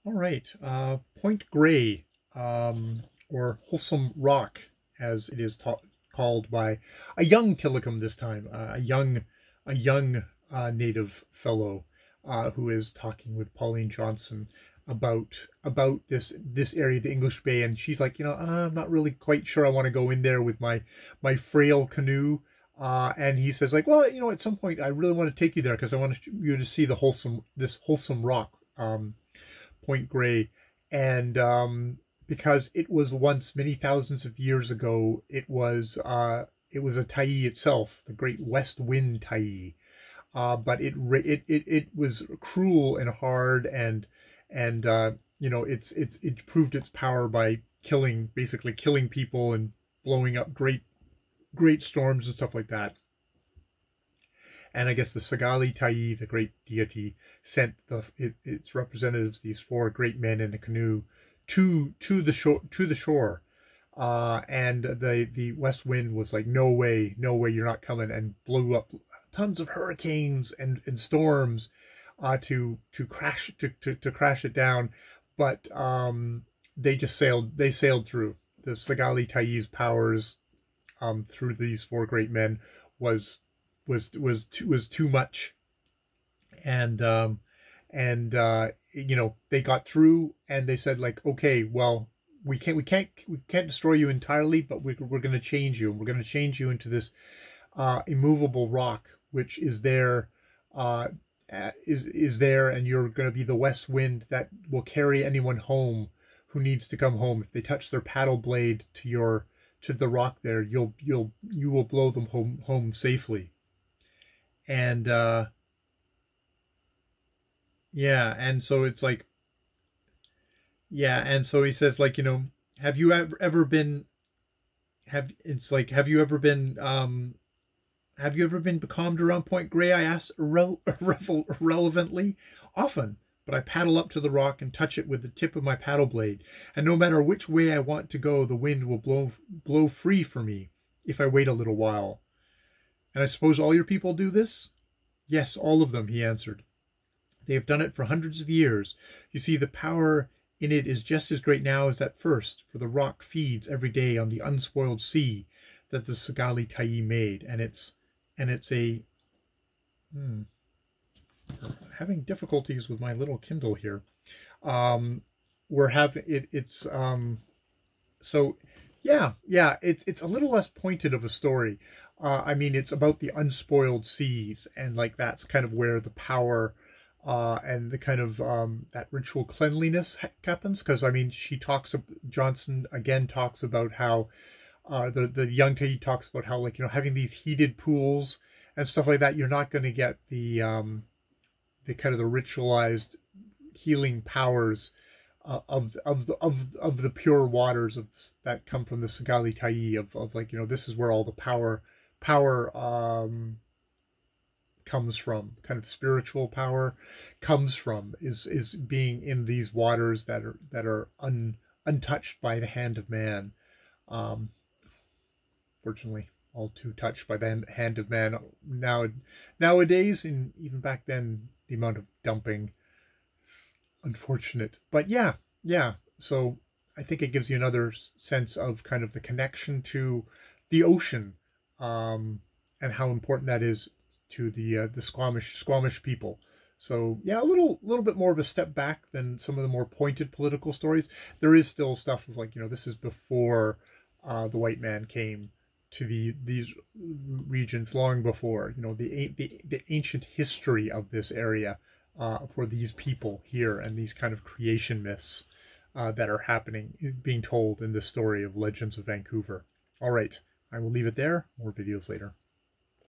All right, Point Grey, or Wholesome Rock, as it is called by a young Tillicum this time, a young native fellow who is talking with Pauline Johnson about this area, the English Bay, and she's like, I'm not really quite sure I want to go in there with my frail canoe. And he says, like, well, at some point I really want to take you there because I want you to see this wholesome rock. Point Grey, and because it was once many thousands of years ago, it was a Tyee itself, the Great West Wind Tyee, but it was cruel and hard, and it proved its power by basically killing people and blowing up great storms and stuff like that. And I guess the Sagali Tyee, the great deity, sent its representatives, these four great men in a canoe, to the shore. And the west wind was like, no way, you're not coming, and blew up tons of hurricanes and storms to crash it down. But they sailed through. The Sagali Tyee's powers through these four great men was too much, and they got through, and they said, like, okay, well, we can't destroy you entirely, but we're going to change you, and we're going to change you into this immovable rock, which is there, and you're going to be the west wind that will carry anyone home who needs to come home. If they touch their paddle blade to the rock there, you will blow them home safely. And yeah, and so it's like, yeah, and so he says, like, have you ever been becalmed around Point Grey? I asked irrelevantly. Often, but I paddle up to the rock and touch it with the tip of my paddle blade, and no matter which way I want to go, the wind will blow free for me if I wait a little while. And I suppose all your people do this? Yes, all of them, he answered. They have done it for hundreds of years. You see, the power in it is just as great now as at first, for the rock feeds every day on the unspoiled sea that the Sagali Tyee made. And it's a... having difficulties with my little Kindle here. We're having... So, yeah, it's a little less pointed of a story. I mean, it's about the unspoiled seas, and like that's kind of where the power and the kind of that ritual cleanliness happens. Because I mean, Johnson again talks about how the young Tyee talks about how, like, having these heated pools and stuff like that, you're not going to get the kind of the ritualized healing powers of the pure waters that come from the Sagali Tyee of like, this is where all the power comes from, kind of spiritual power comes from, is being in these waters that are untouched by the hand of man. Fortunately, all too touched by the hand of man nowadays, and even back then, the amount of dumping is unfortunate. But yeah. So I think it gives you another sense of kind of the connection to the ocean, and how important that is to the Squamish people. So yeah, a little bit more of a step back than some of the more pointed political stories. There is still stuff of like, this is before the white man came to these regions, long before, the ancient history of this area for these people here, and these kind of creation myths that are being told in this story of Legends of Vancouver. All right, I will leave it there. More videos later.